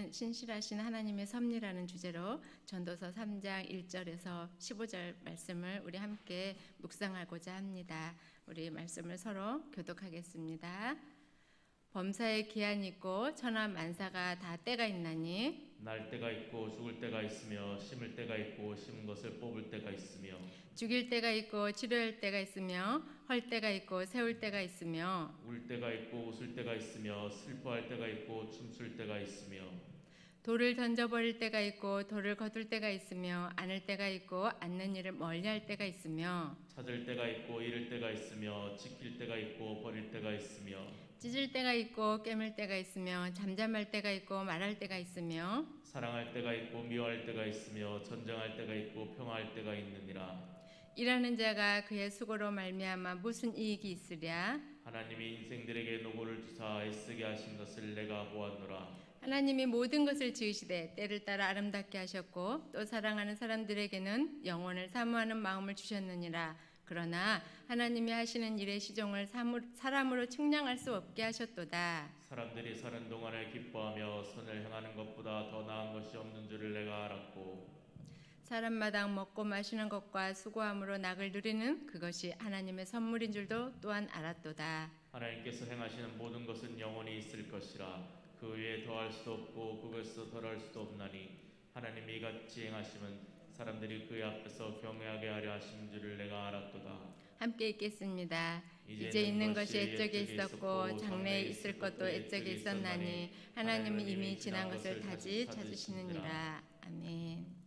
오늘은 신실하신 하나님의 섭리라는 주제로 전도서 3장 1절에서 15절 말씀을 우리 함께 묵상하고자 합니다. 우리 말씀을 서로 교독하겠습니다. 범사에 기한이 있고 천하 만사가 다 때가 있나니 날 때가 있고 죽을 때가 있으며 심을 때가 있고 심은 것을 뽑을 때가 있으며 죽일 때가 있고 치료할 때가 있으며 헐 때가 있고 세울 때가 있으며 울 때가 있고 웃을 때가 있으며 슬퍼할 때가 있고 춤출 때가 있으며 돌을 던져버릴 때가 있고 돌을 거둘 때가 있으며 안을 때가 있고 앉는 일을 멀리할 때가 있으며 찾을 때가 있고 잃을 때가 있으며 지킬 때가 있고 버릴 때가 있으며 찢을 때가 있고 깨물 때가 있으며 잠잠할 때가 있고 말할 때가 있으며 사랑할 때가 있고 미워할 때가 있으며 전쟁할 때가 있고 평화할 때가 있느니라. 일하는 자가 그의 수고로 말미암아 무슨 이익이 있으랴. 하나님이 인생들에게 노고를 주사 애쓰게 하신 것을 내가 보았노라. 하나님이 모든 것을 지으시되 때를 따라 아름답게 하셨고 또 사랑하는 사람들에게는 영원을 사모하는 마음을 주셨느니라. 그러나 하나님이 하시는 일의 시종을 사람으로 측량할 수 없게 하셨도다. 사람들이 사는 동안에 기뻐하며 선을 행하는 것보다 더 나은 것이 없는 줄을 내가 알았고 사람마다 먹고 마시는 것과 수고함으로 낙을 누리는 그것이 하나님의 선물인 줄도 또한 알았도다. 하나님께서 행하시는 모든 것은 영원히 있을 것이라. 그 위에 더할 수도 없고 그것에서 덜할 수도 없나니 하나님이 이같이 행하심은 사람들이 그의 앞에서 경외하게 하려 하신 줄을 내가 알았도다. 함께 읽겠습니다. 이제 있는 것이 옛적에 있었고 장래에 있을 것도 옛적에 있었나니 하나님은 이미 지난 것을 다시 찾으시느니라. 아멘.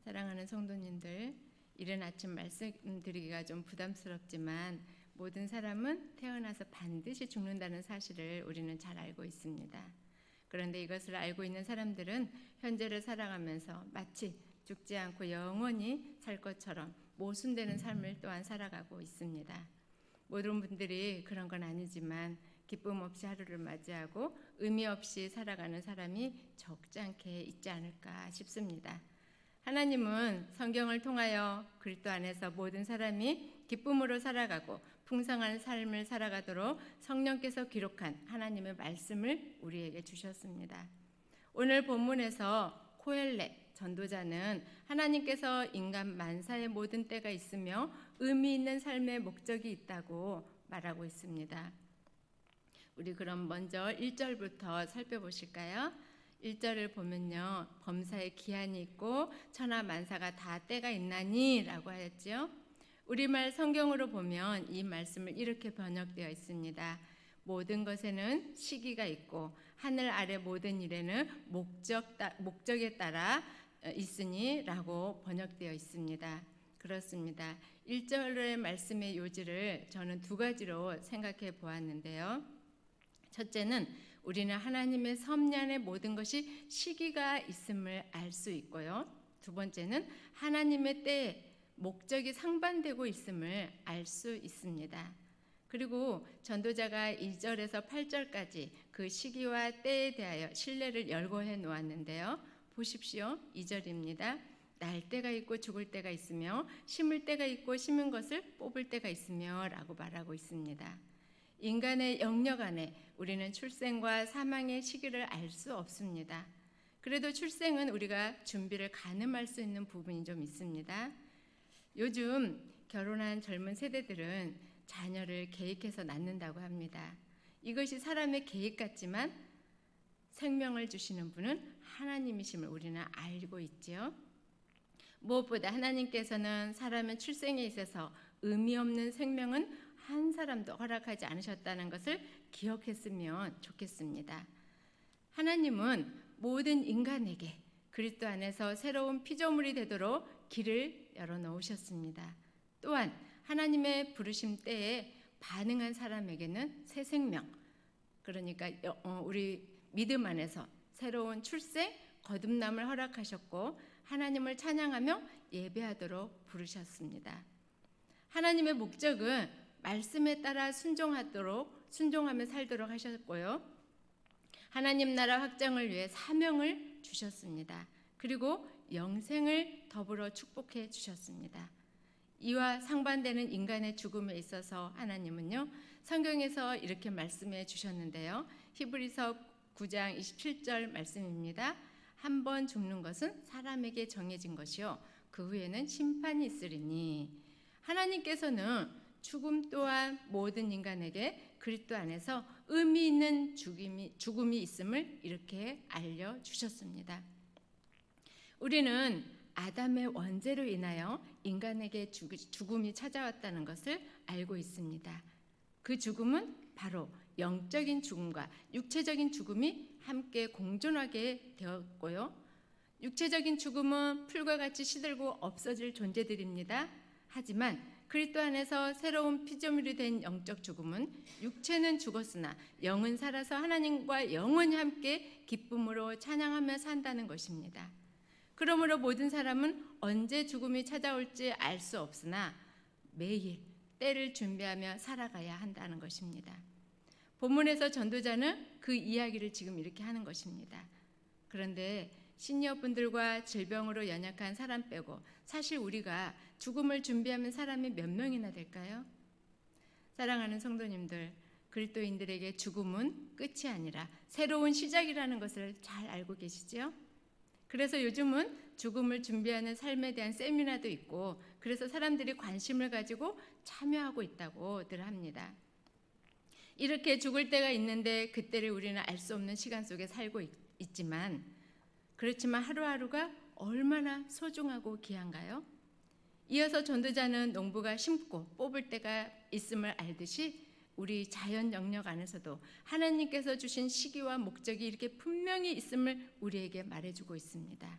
사랑하는 성도님들, 이른 아침 말씀드리기가 좀 부담스럽지만 모든 사람은 태어나서 반드시 죽는다는 사실을 우리는 잘 알고 있습니다. 그런데 이것을 알고 있는 사람들은 현재를 살아가면서 마치 죽지 않고 영원히 살 것처럼 모순되는 삶을 또한 살아가고 있습니다. 모든 분들이 그런 건 아니지만 기쁨 없이 하루를 맞이하고 의미 없이 살아가는 사람이 적지 않게 있지 않을까 싶습니다. 하나님은 성경을 통하여 그리스도 안에서 모든 사람이 기쁨으로 살아가고 풍성한 삶을 살아가도록 성령께서 기록한 하나님의 말씀을 우리에게 주셨습니다. 오늘 본문에서 코엘렛 전도자는 하나님께서 인간 만사의 모든 때가 있으며 의미 있는 삶의 목적이 있다고 말하고 있습니다. 우리 그럼 먼저 1절부터 살펴보실까요? 1절을 보면요, 범사에 기한이 있고 천하 만사가 다 때가 있나니 라고 하였죠. 우리말 성경으로 보면 이 말씀을 이렇게 번역되어 있습니다. 모든 것에는 시기가 있고 하늘 아래 모든 일에는 목적에 따라 있으니 라고 번역되어 있습니다. 그렇습니다. 1절의 말씀의 요지를 저는 두 가지로 생각해 보았는데요. 첫째는 우리는 하나님의 섭리 안에 모든 것이 시기가 있음을 알 수 있고요. 두 번째는 하나님의 때에 목적이 상반되고 있음을 알 수 있습니다. 그리고 전도자가 2절에서 8절까지 그 시기와 때에 대하여 신뢰를 열거해 놓았는데요. 보십시오. 2절입니다. 날 때가 있고 죽을 때가 있으며 심을 때가 있고 심은 것을 뽑을 때가 있으며 라고 말하고 있습니다. 인간의 영역 안에 우리는 출생과 사망의 시기를 알 수 없습니다. 그래도 출생은 우리가 준비를 가늠할 수 있는 부분이 좀 있습니다. 요즘 결혼한 젊은 세대들은 자녀를 계획해서 낳는다고 합니다. 이것이 사람의 계획 같지만 생명을 주시는 분은 하나님이심을 우리는 알고 있지요. 무엇보다 하나님께서는 사람의 출생에 있어서 의미 없는 생명은 한 사람도 허락하지 않으셨다는 것을 기억했으면 좋겠습니다. 하나님은 모든 인간에게 그리스도 안에서 새로운 피조물이 되도록 길을 열어놓으셨습니다. 또한 하나님의 부르심 때에 반응한 사람에게는 새 생명, 그러니까 우리 믿음 안에서 새로운 출생, 거듭남을 허락하셨고 하나님을 찬양하며 예배하도록 부르셨습니다. 하나님의 목적은 말씀에 따라 순종하며 살도록 하셨고요. 하나님 나라 확장을 위해 사명을 주셨습니다. 그리고 영생을 더불어 축복해 주셨습니다. 이와 상반되는 인간의 죽음에 있어서 하나님은요, 성경에서 이렇게 말씀해 주셨는데요. 히브리서 9장 27절 말씀입니다. 한 번 죽는 것은 사람에게 정해진 것이요 그 후에는 심판이 있으리니 하나님께서는 죽음 또한 모든 인간에게 그리스도 안에서 의미 있는 죽음이 있음을 이렇게 알려주셨습니다. 우리는 아담의 원죄로 인하여 인간에게 죽음이 찾아왔다는 것을 알고 있습니다. 그 죽음은 바로 영적인 죽음과 육체적인 죽음이 함께 공존하게 되었고요. 육체적인 죽음은 풀과 같이 시들고 없어질 존재들입니다. 하지만 그리스도 안에서 새로운 피조물이 된 영적 죽음은 육체는 죽었으나 영은 살아서 하나님과 영원히 함께 기쁨으로 찬양하며 산다는 것입니다. 그러므로 모든 사람은 언제 죽음이 찾아올지 알 수 없으나 매일 때를 준비하며 살아가야 한다는 것입니다. 본문에서 전도자는 그 이야기를 지금 이렇게 하는 것입니다. 그런데 시니어분들과 질병으로 연약한 사람 빼고 사실 우리가 죽음을 준비하는 사람이 몇 명이나 될까요? 사랑하는 성도님들, 그리스도인들에게 죽음은 끝이 아니라 새로운 시작이라는 것을 잘 알고 계시죠? 그래서 요즘은 죽음을 준비하는 삶에 대한 세미나도 있고 그래서 사람들이 관심을 가지고 참여하고 있다고들 합니다. 이렇게 죽을 때가 있는데 그때를 우리는 알 수 없는 시간 속에 살고 있지만 그렇지만 하루하루가 얼마나 소중하고 귀한가요? 이어서 전도자는 농부가 심고 뽑을 때가 있음을 알듯이 우리 자연 영역 안에서도 하나님께서 주신 시기와 목적이 이렇게 분명히 있음을 우리에게 말해주고 있습니다.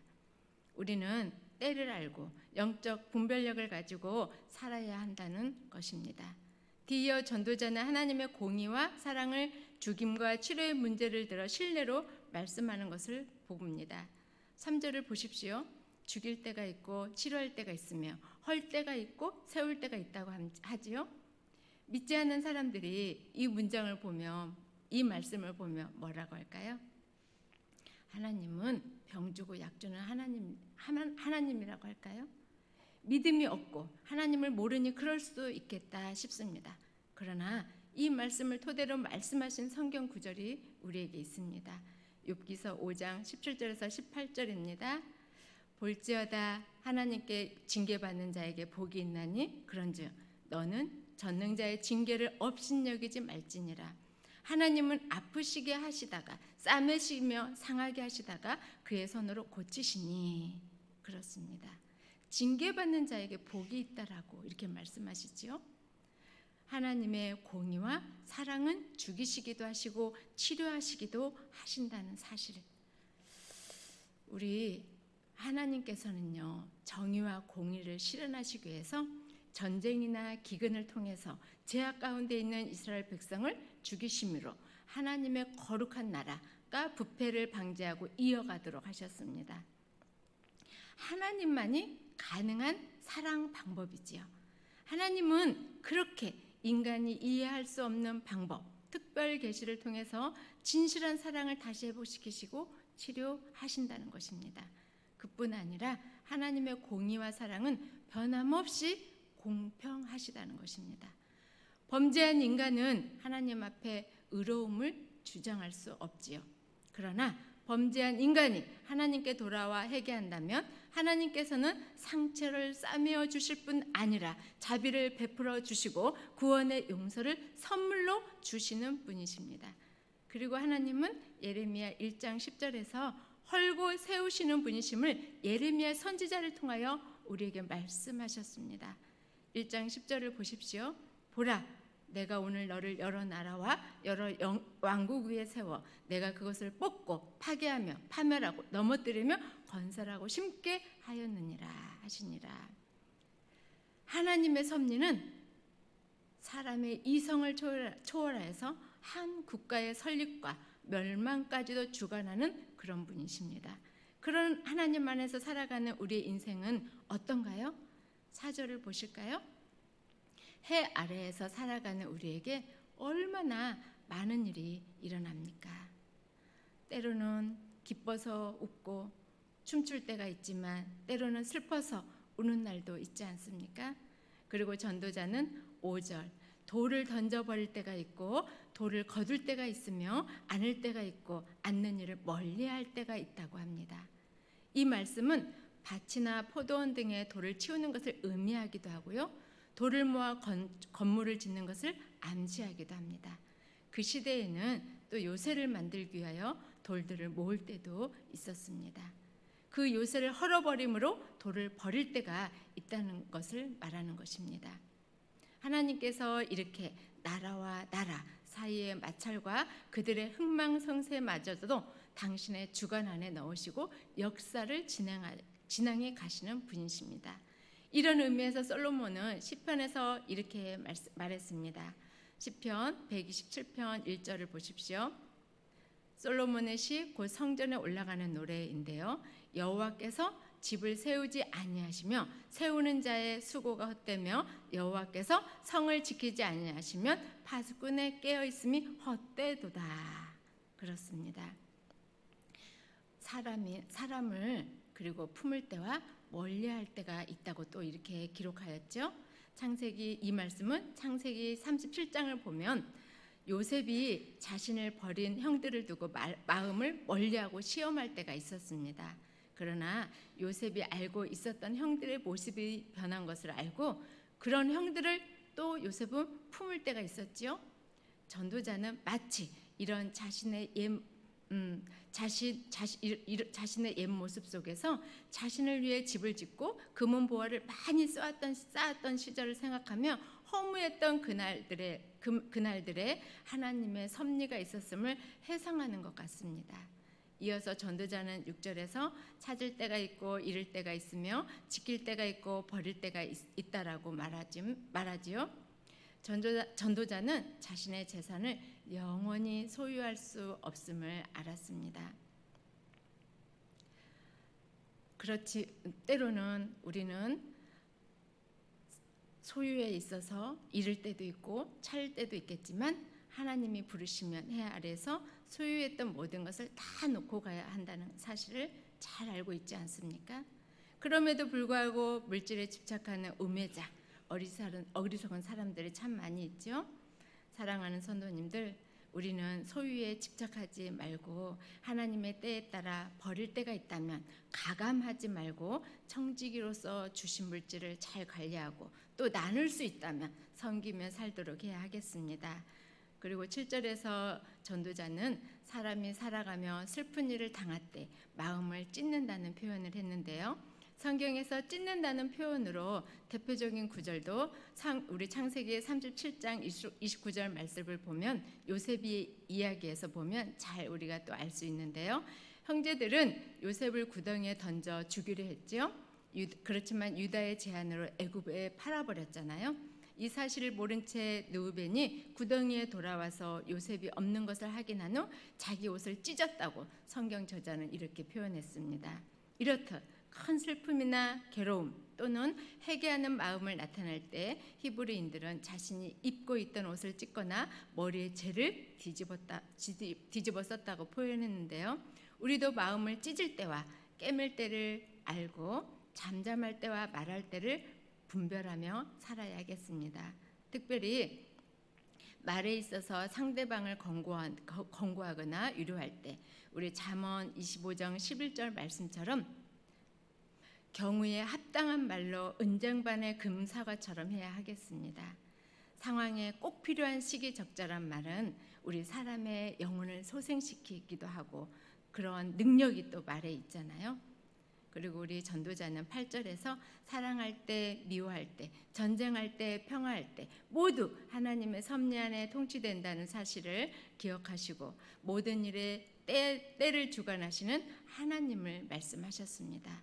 우리는 때를 알고 영적 분별력을 가지고 살아야 한다는 것입니다. 뒤이어 전도자는 하나님의 공의와 사랑을 죽임과 치료의 문제를 들어 신뢰로 말씀하는 것을 봅니다. 3절을 보십시오. 죽일 때가 있고 치료할 때가 있으며 헐 때가 있고 세울 때가 있다고 하지요. 믿지 않는 사람들이 이 문장을 보면 이 말씀을 보면 뭐라고 할까요? 하나님은 병 주고 약 주는 하나님이라고 할까요? 믿음이 없고 하나님을 모르니 그럴 수도 있겠다 싶습니다. 그러나 이 말씀을 토대로 말씀하신 성경 구절이 우리에게 있습니다. 욥기서 5장 17절에서 18절입니다. 볼지어다 하나님께 징계받는 자에게 복이 있나니 그런즉 너는 전능자의 징계를 업신여기지 말지니라. 하나님은 아프시게 하시다가 싸매시며 상하게 하시다가 그의 손으로 고치시니 그렇습니다. 징계받는 자에게 복이 있다라고 이렇게 말씀하시지요. 하나님의 공의와 사랑은 죽이시기도 하시고 치료하시기도 하신다는 사실. 우리 하나님께서는요 정의와 공의를 실현하시기 위해서 전쟁이나 기근을 통해서 제약 가운데 있는 이스라엘 백성을 죽이심으로 하나님의 거룩한 나라가 부패를 방지하고 이어가도록 하셨습니다. 하나님만이 가능한 사랑 방법이지요. 하나님은 그렇게 인간이 이해할 수 없는 방법, 특별 계시를 통해서 진실한 사랑을 다시 회복시키시고 치료하신다는 것입니다. 그뿐 아니라 하나님의 공의와 사랑은 변함없이 공평하시다는 것입니다. 범죄한 인간은 하나님 앞에 의로움을 주장할 수 없지요. 그러나 범죄한 인간이 하나님께 돌아와 회개한다면 하나님께서는 상처를 싸매어 주실 뿐 아니라 자비를 베풀어 주시고 구원의 용서를 선물로 주시는 분이십니다. 그리고 하나님은 예레미야 1장 10절에서 헐고 세우시는 분이심을 예레미야 선지자를 통하여 우리에게 말씀하셨습니다. 1장 10절을 보십시오. 보라, 내가 오늘 너를 여러 나라와 여러 왕국 위에 세워 내가 그것을 뽑고 파괴하며 파멸하고 넘어뜨리며 건설하고 심게 하였느니라 하시니라. 하나님의 섭리는 사람의 이성을 초월해서 한 국가의 설립과 멸망까지도 주관하는 그런 분이십니다. 그런 하나님 안에서 살아가는 우리의 인생은 어떤가요? 4절을 보실까요? 해 아래에서 살아가는 우리에게 얼마나 많은 일이 일어납니까? 때로는 기뻐서 웃고 춤출 때가 있지만 때로는 슬퍼서 우는 날도 있지 않습니까? 그리고 전도자는 5절 돌을 던져버릴 때가 있고 돌을 거둘 때가 있으며 안을 때가 있고 안는 일을 멀리할 때가 있다고 합니다. 이 말씀은 밭이나 포도원 등의 돌을 치우는 것을 의미하기도 하고요. 돌을 모아 건물을 짓는 것을 암시하기도 합니다. 그 시대에는 또 요새를 만들기 위하여 돌들을 모을 때도 있었습니다. 그 요새를 헐어버림으로 돌을 버릴 때가 있다는 것을 말하는 것입니다. 하나님께서 이렇게 나라와 나라 사이의 마찰과 그들의 흥망성쇠마저도 당신의 주관 안에 넣으시고 역사를 진행해 가시는 분이십니다. 이런 의미에서 솔로몬은 시편에서 이렇게 말했습니다. 시편 127편 1절을 보십시오. 솔로몬의 시 곧 성전에 올라가는 노래인데요. 여호와께서 집을 세우지 아니하시며 세우는 자의 수고가 헛되며 여호와께서 성을 지키지 아니하시면 파수꾼의 깨어 있음이 헛되도다. 그렇습니다. 사람을 그리고 품을 때와 멀리할 때가 있다고 또 이렇게 기록하였죠. 이 말씀은 창세기 37장을 보면 요셉이 자신을 버린 형들을 두고 마음을 멀리하고 시험할 때가 있었습니다. 그러나 요셉이 알고 있었던 형들의 모습이 변한 것을 알고 그런 형들을 또 요셉은 품을 때가 있었지요. 전도자는 마치 이런 자신의 옛 모습 속에서 자신을 위해 집을 짓고 금은 보화를 많이 쌓았던 시절을 생각하며 허무했던 그날들에 하나님의 섭리가 있었음을 회상하는 것 같습니다. 이어서 전도자는 6절에서 찾을 때가 있고 잃을 때가 있으며 지킬 때가 있고 버릴 때가 있다라고 말하지요. 전도자는 자신의 재산을 영원히 소유할 수 없음을 알았습니다. 그렇지 때로는 우리는 소유에 있어서 잃을 때도 있고 찾을 때도 있겠지만 하나님이 부르시면 해 아래에서 소유했던 모든 것을 다 놓고 가야 한다는 사실을 잘 알고 있지 않습니까? 그럼에도 불구하고 물질에 집착하는 우매자, 어리석은 사람들이 참 많이 있죠. 사랑하는 성도님들, 우리는 소유에 집착하지 말고 하나님의 때에 따라 버릴 때가 있다면 가감하지 말고 청지기로서 주신 물질을 잘 관리하고 또 나눌 수 있다면 섬기며 살도록 해야 하겠습니다. 그리고 7절에서 전도자는 사람이 살아가며 슬픈 일을 당할 때 마음을 찢는다는 표현을 했는데요. 성경에서 찢는다는 표현으로 대표적인 구절도 우리 창세기 37장 29절 말씀을 보면 요셉이 이야기에서 보면 잘 우리가 또 알 수 있는데요. 형제들은 요셉을 구덩이에 던져 죽이려 했죠. 그렇지만 유다의 제안으로 애굽에 팔아버렸잖아요. 이 사실을 모른 채 르우벤이 구덩이에 돌아와서 요셉이 없는 것을 확인한 후 자기 옷을 찢었다고 성경 저자는 이렇게 표현했습니다. 이렇듯 큰 슬픔이나 괴로움 또는 회개하는 마음을 나타낼 때 히브리인들은 자신이 입고 있던 옷을 찢거나 머리에 재를 뒤집어 썼다고 표현했는데요. 우리도 마음을 찢을 때와 깨물 때를 알고 잠잠할 때와 말할 때를 분별하며 살아야겠습니다. 특별히 말에 있어서 상대방을 권고하거나 위로할 때 우리 잠언 25장 11절 말씀처럼 경우에 합당한 말로 은쟁반의 금사과처럼 해야 하겠습니다. 상황에 꼭 필요한 시기적절한 말은 우리 사람의 영혼을 소생시키기도 하고 그런 능력이 또 말에 있잖아요. 그리고 우리 전도자는 8절에서 사랑할 때, 미워할 때, 전쟁할 때, 평화할 때 모두 하나님의 섭리 안에 통치된다는 사실을 기억하시고 모든 일에 때를 주관하시는 하나님을 말씀하셨습니다.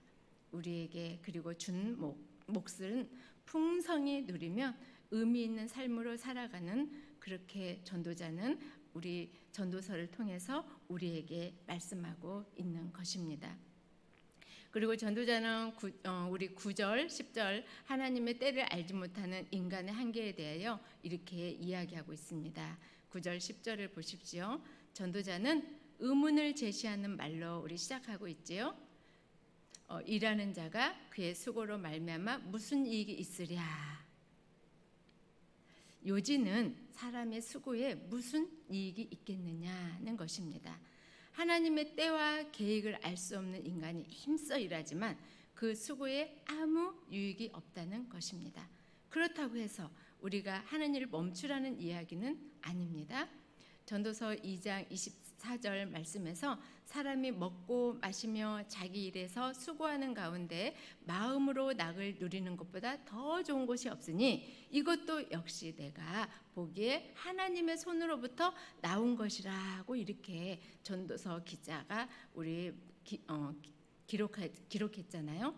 우리에게 그리고 준 몫은 풍성히 누리며 의미 있는 삶으로 살아가는 그렇게 전도자는 우리 전도서를 통해서 우리에게 말씀하고 있는 것입니다. 그리고 전도자는 우리 9절, 10절 하나님의 때를 알지 못하는 인간의 한계에 대하여 이렇게 이야기하고 있습니다. 9절, 10절을 보십시오. 전도자는 의문을 제시하는 말로 우리 시작하고 있지요. 일하는 자가 그의 수고로 말미암아 무슨 이익이 있으랴. 요지는 사람의 수고에 무슨 이익이 있겠느냐는 것입니다. 하나님의 때와 계획을 알 수 없는 인간이 힘써 일하지만 그 수고에 아무 유익이 없다는 것입니다. 그렇다고 해서 우리가 하는 일을 멈추라는 이야기는 아닙니다. 전도서 2장 24절 말씀에서 사람이 먹고 마시며 자기 일에서 수고하는 가운데 마음으로 낙을 누리는 것보다 더 좋은 것이 없으니 이것도 역시 내가 보기에 하나님의 손으로부터 나온 것이라고 이렇게 전도서 기자가 우리 기록했잖아요.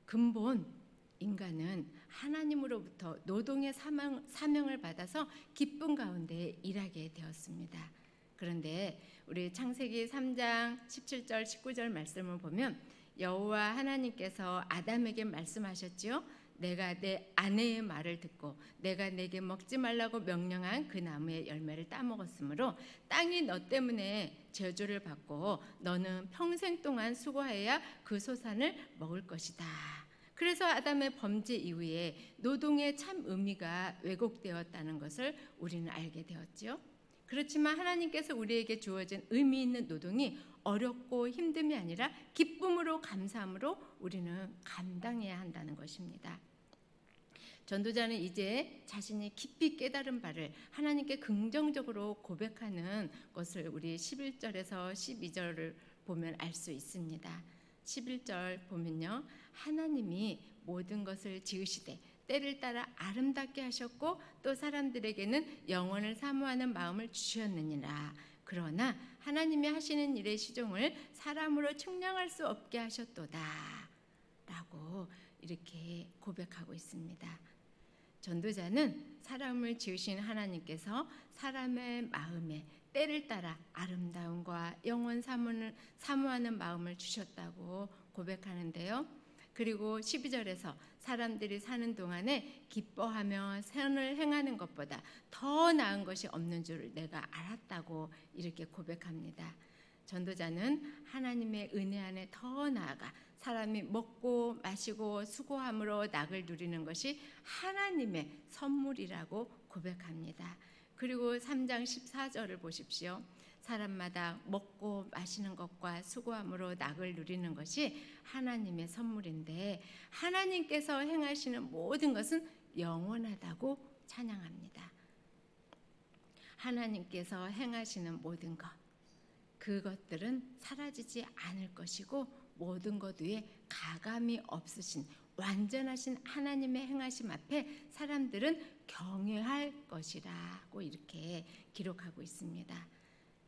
근본 인간은 하나님으로부터 노동의 사명을 받아서 기쁨 가운데 일하게 되었습니다. 그런데 우리 창세기 3장 17절 19절 말씀을 보면 여호와 하나님께서 아담에게 말씀하셨지요. 내가 내 아내의 말을 듣고 내가 내게 먹지 말라고 명령한 그 나무의 열매를 따먹었으므로 땅이 너 때문에 저주를 받고 너는 평생 동안 수고하여야 그 소산을 먹을 것이다. 그래서 아담의 범죄 이후에 노동의 참 의미가 왜곡되었다는 것을 우리는 알게 되었지요. 그렇지만 하나님께서 우리에게 주어진 의미 있는 노동이 어렵고 힘듦이 아니라 기쁨으로 감사함으로 우리는 감당해야 한다는 것입니다. 전도자는 이제 자신이 깊이 깨달은 바를 하나님께 긍정적으로 고백하는 것을 우리 11절에서 12절을 보면 알 수 있습니다. 11절 보면요. 하나님이 모든 것을 지으시되 때를 따라 아름답게 하셨고 또 사람들에게는 영원을 사모하는 마음을 주셨느니라. 그러나 하나님이 하시는 일의 시종을 사람으로 측량할 수 없게 하셨도다 라고 이렇게 고백하고 있습니다. 전도자는 사람을 지으신 하나님께서 사람의 마음에 때를 따라 아름다움과 영원 사모하는 마음을 주셨다고 고백하는데요. 그리고 12절에서 사람들이 사는 동안에 기뻐하며 선을 행하는 것보다 더 나은 것이 없는 줄 내가 알았다고 이렇게 고백합니다. 전도자는 하나님의 은혜 안에 더 나아가 사람이 먹고 마시고 수고함으로 낙을 누리는 것이 하나님의 선물이라고 고백합니다. 그리고 3장 14절을 보십시오. 사람마다 먹고 마시는 것과 수고함으로 낙을 누리는 것이 하나님의 선물인데 하나님께서 행하시는 모든 것은 영원하다고 찬양합니다. 하나님께서 행하시는 모든 것, 그것들은 사라지지 않을 것이고 모든 것 위에 가감이 없으신 완전하신 하나님의 행하심 앞에 사람들은 경외할 것이라고 이렇게 기록하고 있습니다.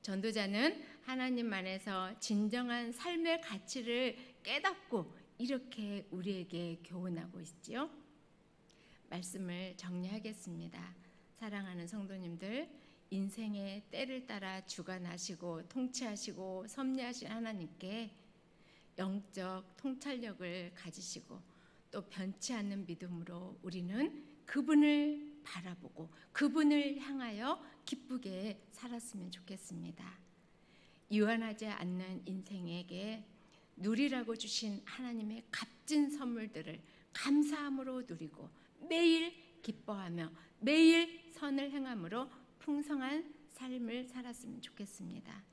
전도자는 하나님 안에서 진정한 삶의 가치를 깨닫고 이렇게 우리에게 교훈하고 있지요. 말씀을 정리하겠습니다. 사랑하는 성도님들, 인생의 때를 따라 주관하시고 통치하시고 섭리하신 하나님께 영적 통찰력을 가지시고 또 변치 않는 믿음으로 우리는 그분을 바라보고 그분을 향하여 기쁘게 살았으면 좋겠습니다. 유한하지 않는 인생에게 누리라고 주신 하나님의 값진 선물들을 감사함으로 누리고 매일 기뻐하며 매일 선을 행함으로 풍성한 삶을 살았으면 좋겠습니다.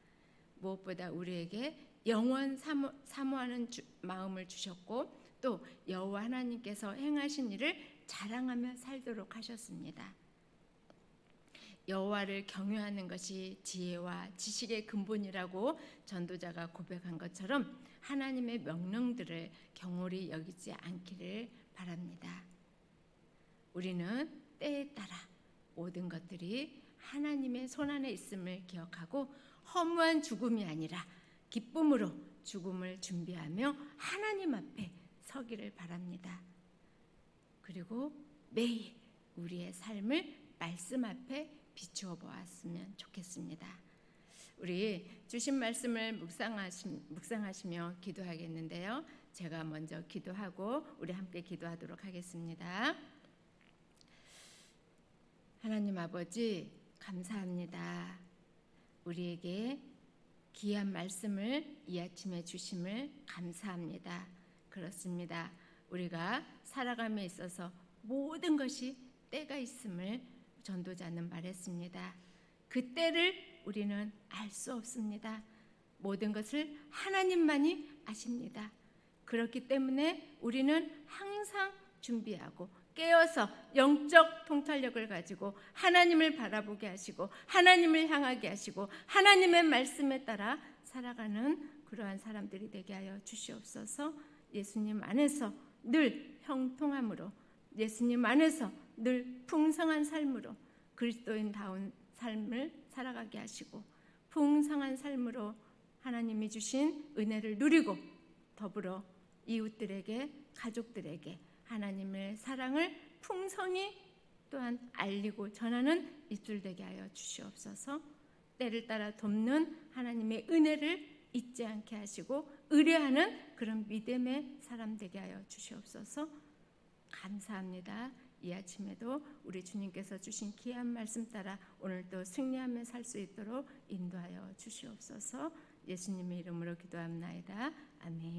무엇보다 우리에게 영원 사모하는 마음을 주셨고 또 여호와 하나님께서 행하신 일을 자랑하며 살도록 하셨습니다. 여호와를 경외하는 것이 지혜와 지식의 근본이라고 전도자가 고백한 것처럼 하나님의 명령들을 경홀히 여기지 않기를 바랍니다. 우리는 때에 따라 모든 것들이 하나님의 손안에 있음을 기억하고 허무한 죽음이 아니라 기쁨으로 죽음을 준비하며 하나님 앞에 서기를 바랍니다. 그리고 매일 우리의 삶을 말씀 앞에 비추어 보았으면 좋겠습니다. 우리 주신 말씀을 묵상하시며 기도하겠는데요. 제가 먼저 기도하고 우리 함께 기도하도록 하겠습니다. 하나님 아버지 감사합니다. 우리에게 귀한 말씀을 이 아침에 주심을 감사합니다. 그렇습니다. 우리가 살아감에 있어서 모든 것이 때가 있음을 전도자는 말했습니다. 그 때를 우리는 알 수 없습니다. 모든 것을 하나님만이 아십니다. 그렇기 때문에 우리는 항상 준비하고 깨어서 영적 통찰력을 가지고 하나님을 바라보게 하시고 하나님을 향하게 하시고 하나님의 말씀에 따라 살아가는 그러한 사람들이 되게 하여 주시옵소서. 예수님 안에서 늘 형통함으로, 예수님 안에서 늘 풍성한 삶으로 그리스도인다운 삶을 살아가게 하시고 풍성한 삶으로 하나님이 주신 은혜를 누리고 더불어 이웃들에게, 가족들에게 하나님의 사랑을 풍성히 또한 알리고 전하는 입술 되게 하여 주시옵소서. 때를 따라 돕는 하나님의 은혜를 잊지 않게 하시고 의뢰하는 그런 믿음의 사람 되게 하여 주시옵소서. 감사합니다. 이 아침에도 우리 주님께서 주신 귀한 말씀 따라 오늘도 승리하며 살 수 있도록 인도하여 주시옵소서. 예수님의 이름으로 기도합나이다. 아멘.